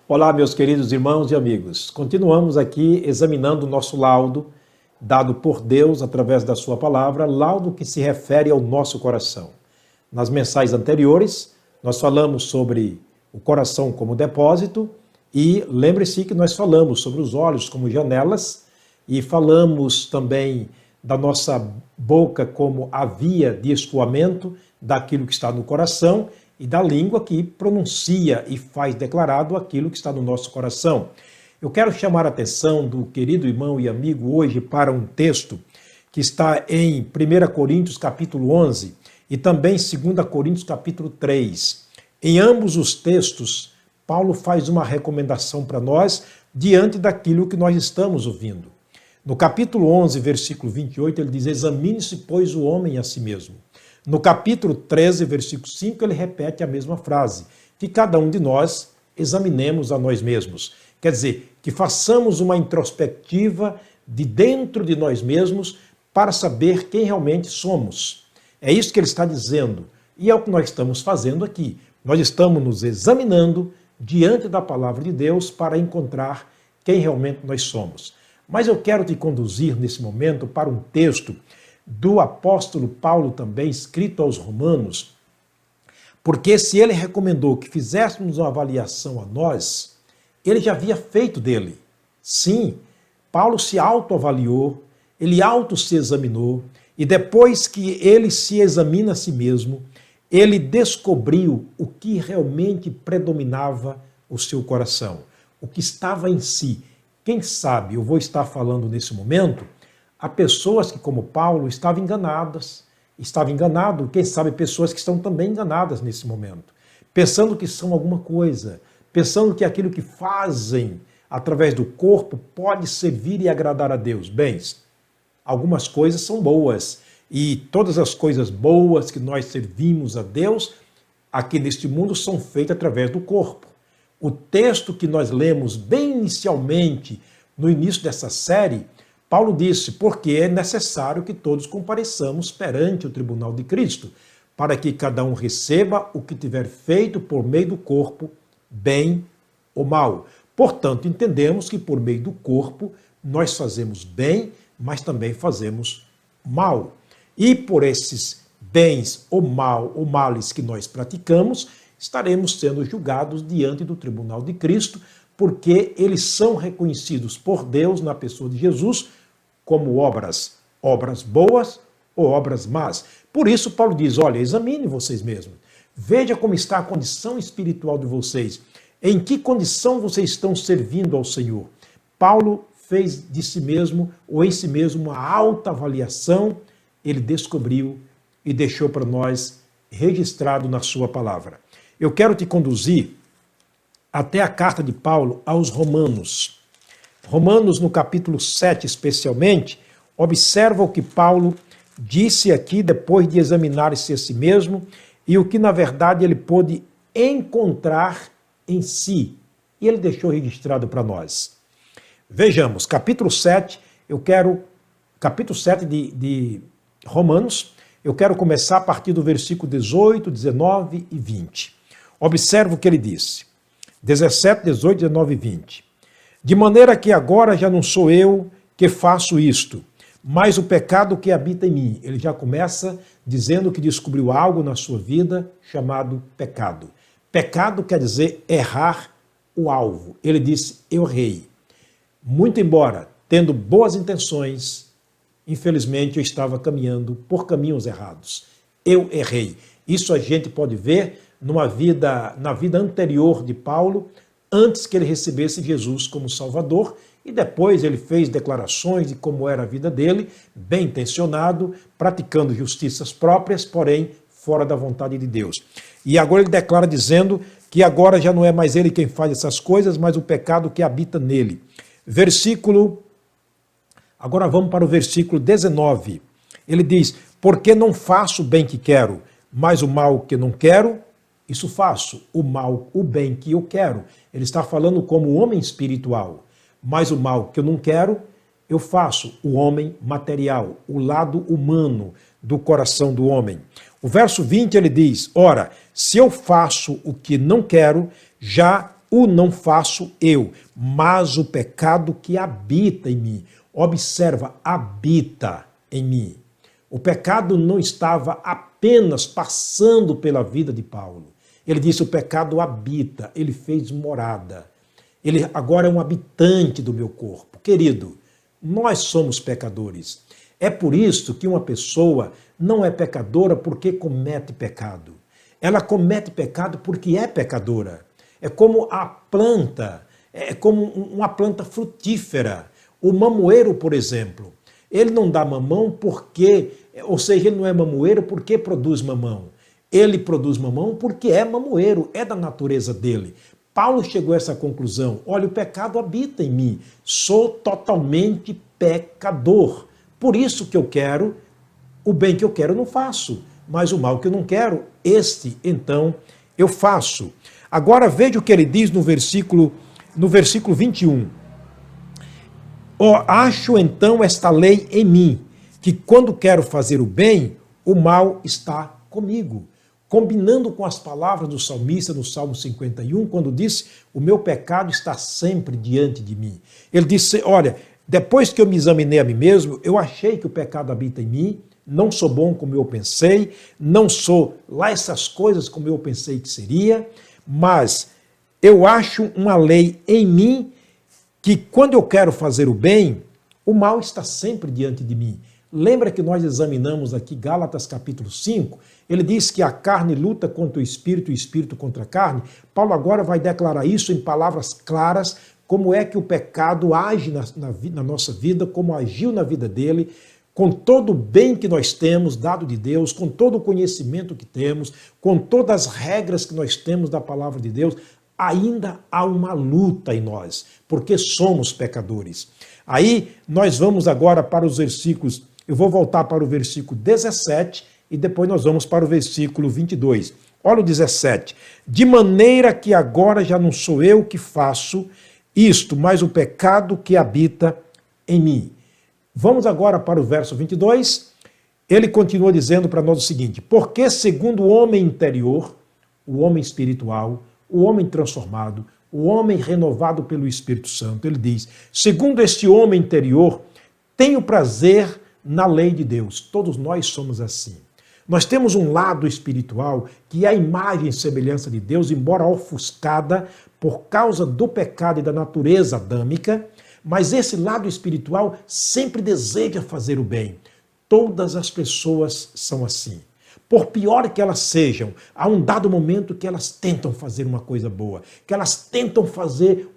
Olá, meus queridos irmãos e amigos. Continuamos aqui examinando o nosso laudo, dado por Deus através da sua palavra, laudo que se refere ao nosso coração. Nas mensagens anteriores, nós falamos sobre o coração como depósito e lembre-se que nós falamos sobre os olhos como janelas e falamos também da nossa boca como a via de escoamento daquilo que está no coração e da língua que pronuncia e faz declarado aquilo que está no nosso coração. Eu quero chamar a atenção do querido irmão e amigo hoje para um texto que está em 1 Coríntios capítulo 11 e também 2 Coríntios capítulo 3. Em ambos os textos, Paulo faz uma recomendação para nós diante daquilo que nós estamos ouvindo. No capítulo 11, versículo 28, ele diz: examine-se, pois, o homem a si mesmo. No capítulo 13, versículo 5, ele repete a mesma frase, que cada um de nós examinemos a nós mesmos. Quer dizer, que façamos uma introspectiva de dentro de nós mesmos para saber quem realmente somos. É isso que ele está dizendo. E é o que nós estamos fazendo aqui. Nós estamos nos examinando diante da palavra de Deus para encontrar quem realmente nós somos. Mas eu quero te conduzir nesse momento para um texto do apóstolo Paulo também, escrito aos Romanos, porque se ele recomendou que fizéssemos uma avaliação a nós, ele já havia feito dele. Sim, Paulo se autoavaliou, ele se examinou, e depois que ele se examina a si mesmo, ele descobriu o que realmente predominava o seu coração, o que estava em si. Quem sabe, eu vou estar falando nesse momento, há pessoas que, como Paulo, estavam enganado, quem sabe pessoas que estão também enganadas nesse momento, pensando que são alguma coisa, pensando que aquilo que fazem através do corpo pode servir e agradar a Deus. Bem, algumas coisas são boas e todas as coisas boas que nós servimos a Deus aqui neste mundo são feitas através do corpo. O texto que nós lemos bem inicialmente, no início dessa série, Paulo disse, porque é necessário que todos compareçamos perante o tribunal de Cristo, para que cada um receba o que tiver feito por meio do corpo, bem ou mal. Portanto, entendemos que por meio do corpo nós fazemos bem, mas também fazemos mal. E por esses bens ou males que nós praticamos, estaremos sendo julgados diante do tribunal de Cristo, porque eles são reconhecidos por Deus na pessoa de Jesus como obras boas ou obras más. Por isso Paulo diz, olha, examine vocês mesmos, veja como está a condição espiritual de vocês, em que condição vocês estão servindo ao Senhor. Paulo fez de si mesmo, ou em si mesmo, uma alta avaliação, ele descobriu e deixou para nós registrado na sua palavra. Eu quero te conduzir até a carta de Paulo aos Romanos. Romanos, no capítulo 7 especialmente, observa o que Paulo disse aqui depois de examinar-se a si mesmo e o que na verdade ele pôde encontrar em si. E ele deixou registrado para nós. Vejamos, capítulo 7 de Romanos, eu quero começar a partir do versículo 18, 19 e 20. Observa o que ele disse. 17, 18, 19 e 20. De maneira que agora já não sou eu que faço isto, mas o pecado que habita em mim. Ele já começa dizendo que descobriu algo na sua vida chamado pecado. Pecado quer dizer errar o alvo. Ele disse, eu errei. Muito embora tendo boas intenções, infelizmente eu estava caminhando por caminhos errados. Eu errei. Isso a gente pode ver na vida anterior de Paulo, antes que ele recebesse Jesus como Salvador, e depois ele fez declarações de como era a vida dele, bem intencionado, praticando justiças próprias, porém fora da vontade de Deus. E agora ele declara dizendo que agora já não é mais ele quem faz essas coisas, mas o pecado que habita nele. Agora vamos para o versículo 19. Ele diz, porque não faço o bem que quero, mas o mal que não quero, isso faço, o bem que eu quero. Ele está falando como homem espiritual. Mas o mal que eu não quero, eu faço, o homem material, o lado humano do coração do homem. O verso 20 ele diz, ora, se eu faço o que não quero, já o não faço eu, mas o pecado que habita em mim. Observa, habita em mim. O pecado não estava apenas passando pela vida de Paulo. Ele disse: o pecado habita, ele fez morada. Ele agora é um habitante do meu corpo. Querido, nós somos pecadores. É por isso que uma pessoa não é pecadora porque comete pecado. Ela comete pecado porque é pecadora. É como a planta, é como uma planta frutífera. O mamoeiro, por exemplo, ele não dá mamão porque, ou seja, ele não é mamoeiro porque produz mamão. Ele produz mamão porque é mamoeiro, é da natureza dele. Paulo chegou a essa conclusão: olha, o pecado habita em mim, sou totalmente pecador. Por isso que eu quero, o bem que eu quero eu não faço, mas o mal que eu não quero, este então eu faço. Agora veja o que ele diz no versículo 21. Acho então esta lei em mim, que quando quero fazer o bem, o mal está comigo. Combinando com as palavras do salmista no Salmo 51, quando disse: o meu pecado está sempre diante de mim. Ele disse: olha, depois que eu me examinei a mim mesmo, eu achei que o pecado habita em mim, não sou bom como eu pensei, não sou lá essas coisas como eu pensei que seria, mas eu acho uma lei em mim que quando eu quero fazer o bem, o mal está sempre diante de mim. Lembra que nós examinamos aqui Gálatas capítulo 5? Ele diz que a carne luta contra o espírito e o espírito contra a carne. Paulo agora vai declarar isso em palavras claras, como é que o pecado age na nossa vida, como agiu na vida dele, com todo o bem que nós temos dado de Deus, com todo o conhecimento que temos, com todas as regras que nós temos da palavra de Deus, ainda há uma luta em nós, porque somos pecadores. Aí nós vamos agora para os versículos, eu vou voltar para o versículo 17 e depois nós vamos para o versículo 22. Olha o 17. De maneira que agora já não sou eu que faço isto, mas o pecado que habita em mim. Vamos agora para o verso 22. Ele continua dizendo para nós o seguinte: porque segundo o homem interior, o homem espiritual, o homem transformado, o homem renovado pelo Espírito Santo, ele diz: segundo este homem interior, tenho prazer na lei de Deus. Todos nós somos assim. Nós temos um lado espiritual que é a imagem e semelhança de Deus, embora ofuscada por causa do pecado e da natureza adâmica, mas esse lado espiritual sempre deseja fazer o bem. Todas as pessoas são assim. Por pior que elas sejam, há um dado momento que elas tentam fazer uma coisa boa, que elas tentam fazer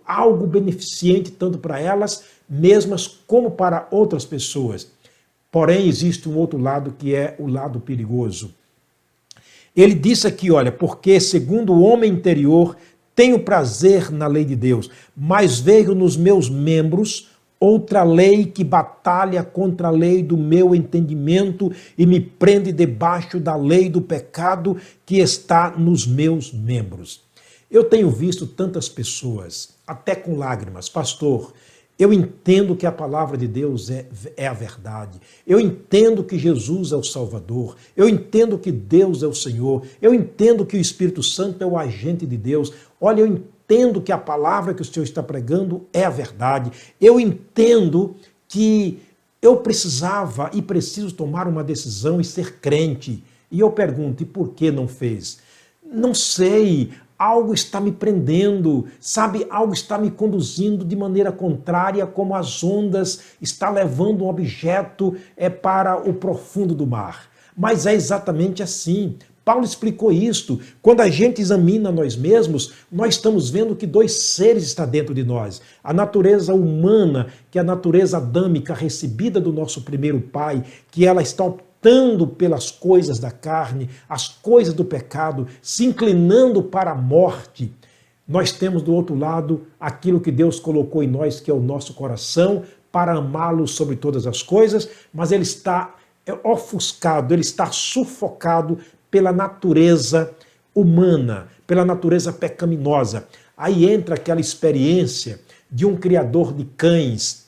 algo beneficente tanto para elas mesmas como para outras pessoas. Porém, existe um outro lado que é o lado perigoso. Ele disse aqui, olha, porque segundo o homem interior tenho prazer na lei de Deus, mas vejo nos meus membros outra lei que batalha contra a lei do meu entendimento e me prende debaixo da lei do pecado que está nos meus membros. Eu tenho visto tantas pessoas, até com lágrimas: pastor, eu entendo que a palavra de Deus é a verdade. Eu entendo que Jesus é o Salvador. Eu entendo que Deus é o Senhor. Eu entendo que o Espírito Santo é o agente de Deus. Olha, eu entendo que a palavra que o Senhor está pregando é a verdade. Eu entendo que eu precisava e preciso tomar uma decisão e ser crente. E eu pergunto: e por que não fez? Não sei. Algo está me prendendo, sabe? Algo está me conduzindo de maneira contrária, como as ondas está levando um objeto para o profundo do mar. Mas é exatamente assim. Paulo explicou isto. Quando a gente examina nós mesmos, nós estamos vendo que dois seres estão dentro de nós. A natureza humana, que é a natureza adâmica recebida do nosso primeiro pai, que ela está optando pelas coisas da carne, as coisas do pecado, se inclinando para a morte. Nós temos do outro lado aquilo que Deus colocou em nós, que é o nosso coração, para amá-lo sobre todas as coisas, mas ele está ofuscado, ele está sufocado pela natureza humana, pela natureza pecaminosa. Aí entra aquela experiência de um criador de cães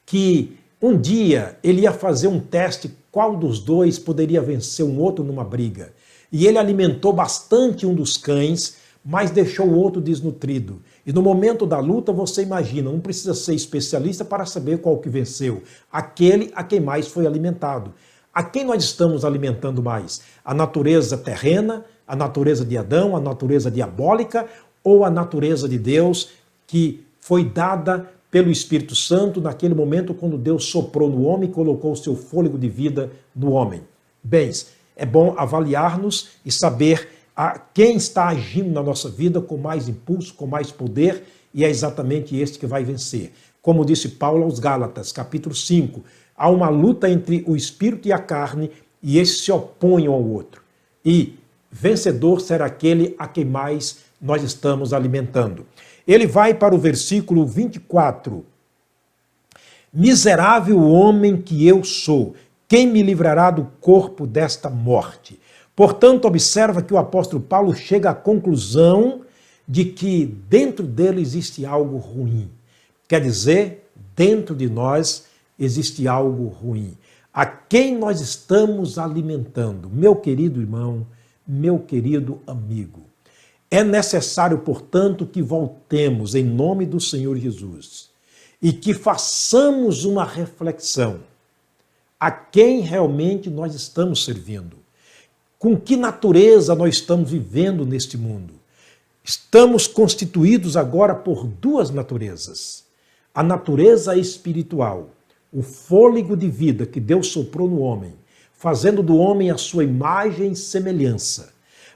que um dia ele ia fazer um teste qual dos dois poderia vencer um outro numa briga. E ele alimentou bastante um dos cães, mas deixou o outro desnutrido. E no momento da luta, você imagina, não precisa ser especialista para saber qual que venceu. Aquele a quem mais foi alimentado. A quem nós estamos alimentando mais? A natureza terrena, a natureza de Adão, a natureza diabólica ou a natureza de Deus que foi dada pelo Espírito Santo naquele momento quando Deus soprou no homem e colocou o seu fôlego de vida no homem? Bens, é bom avaliar-nos e saber a quem está agindo na nossa vida com mais impulso, com mais poder, e é exatamente este que vai vencer. Como disse Paulo aos Gálatas, capítulo 5, há uma luta entre o espírito e a carne, e esses se opõem um ao outro. E vencedor será aquele a quem mais nós estamos alimentando. Ele vai para o versículo 24. Miserável homem que eu sou, quem me livrará do corpo desta morte? Portanto, observa que o apóstolo Paulo chega à conclusão de que dentro dele existe algo ruim. Quer dizer, dentro de nós existe algo ruim. A quem nós estamos alimentando? Meu querido irmão, meu querido amigo. É necessário, portanto, que voltemos em nome do Senhor Jesus e que façamos uma reflexão a quem realmente nós estamos servindo. Com que natureza nós estamos vivendo neste mundo? Estamos constituídos agora por duas naturezas. A natureza espiritual, o fôlego de vida que Deus soprou no homem, fazendo do homem a sua imagem e semelhança.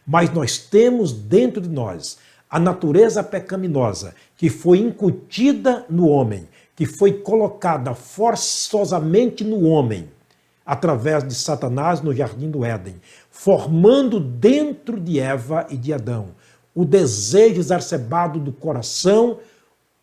Mas nós temos dentro de nós a natureza pecaminosa que foi incutida no homem, que foi colocada forçosamente no homem, através de Satanás no jardim do Éden, formando dentro de Eva e de Adão o desejo exacerbado do coração,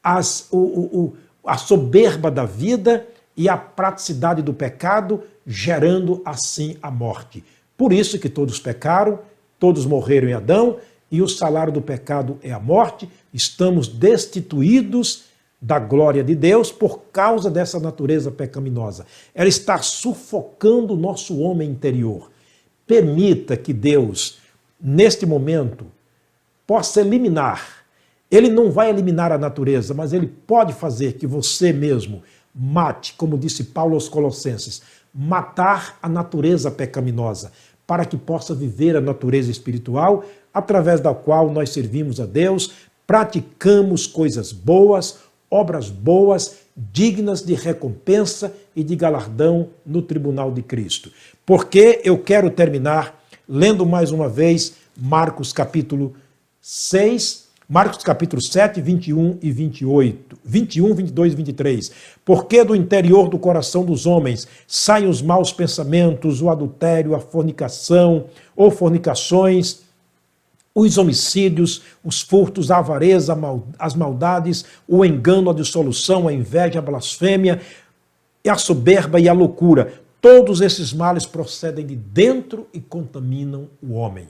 a soberba da vida e a praticidade do pecado, gerando assim a morte. Por isso que todos pecaram, todos morreram em Adão, e o salário do pecado é a morte. Estamos destituídos da glória de Deus por causa dessa natureza pecaminosa. Ela está sufocando o nosso homem interior. Permita que Deus, neste momento, possa eliminar. Ele não vai eliminar a natureza, mas ele pode fazer que você mesmo mate, como disse Paulo aos Colossenses, matar a natureza pecaminosa, para que possa viver a natureza espiritual, através da qual nós servimos a Deus, praticamos coisas boas, obras boas, dignas de recompensa e de galardão no tribunal de Cristo. Porque eu quero terminar lendo mais uma vez Marcos capítulo 6, Marcos capítulo 7, 21 e 28, 21, 22 e 23. Porque do interior do coração dos homens saem os maus pensamentos, o adultério, a fornicação ou fornicações, os homicídios, os furtos, a avareza, as maldades, o engano, a dissolução, a inveja, a blasfêmia, a soberba e a loucura. Todos esses males procedem de dentro e contaminam o homem.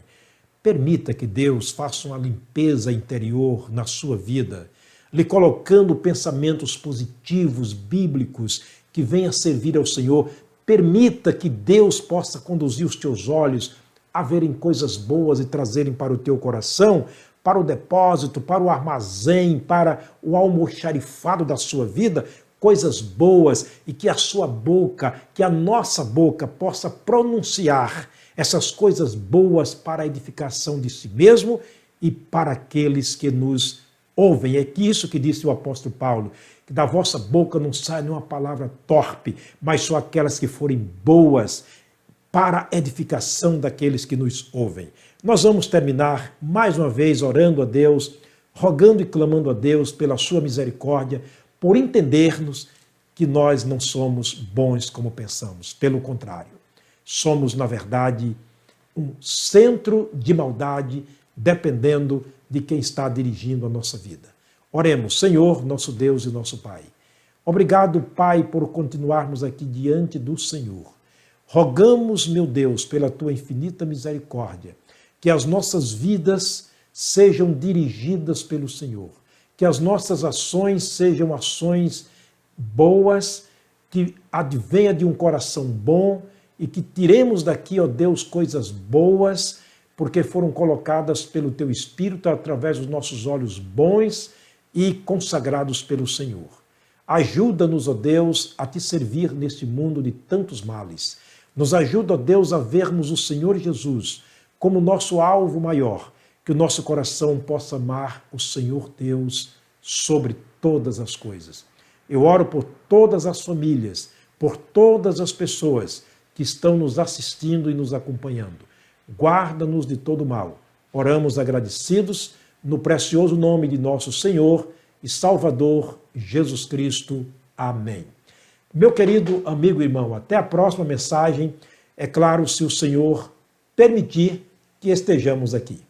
Permita que Deus faça uma limpeza interior na sua vida, lhe colocando pensamentos positivos, bíblicos, que venham servir ao Senhor. Permita que Deus possa conduzir os teus olhos a verem coisas boas e trazerem para o teu coração, para o depósito, para o armazém, para o almoxarifado da sua vida, coisas boas, e que a sua boca, que a nossa boca possa pronunciar essas coisas boas para a edificação de si mesmo e para aqueles que nos ouvem. É que isso que disse o apóstolo Paulo, que da vossa boca não sai nenhuma palavra torpe, mas só aquelas que forem boas para a edificação daqueles que nos ouvem. Nós vamos terminar mais uma vez orando a Deus, rogando e clamando a Deus pela sua misericórdia, por entendermos que nós não somos bons como pensamos. Pelo contrário, somos, na verdade, um centro de maldade, dependendo de quem está dirigindo a nossa vida. Oremos. Senhor, nosso Deus e nosso Pai. Obrigado, Pai, por continuarmos aqui diante do Senhor. Rogamos, meu Deus, pela tua infinita misericórdia, que as nossas vidas sejam dirigidas pelo Senhor, que as nossas ações sejam ações boas, que advenha de um coração bom e que tiremos daqui, ó Deus, coisas boas porque foram colocadas pelo Teu Espírito através dos nossos olhos bons e consagrados pelo Senhor. Ajuda-nos, ó Deus, a Te servir neste mundo de tantos males. Nos ajuda, ó Deus, a vermos o Senhor Jesus como nosso alvo maior, que o nosso coração possa amar o Senhor Deus sobre todas as coisas. Eu oro por todas as famílias, por todas as pessoas que estão nos assistindo e nos acompanhando. Guarda-nos de todo mal. Oramos agradecidos no precioso nome de nosso Senhor e Salvador Jesus Cristo. Amém. Meu querido amigo e irmão, até a próxima mensagem. É claro, se o Senhor permitir que estejamos aqui.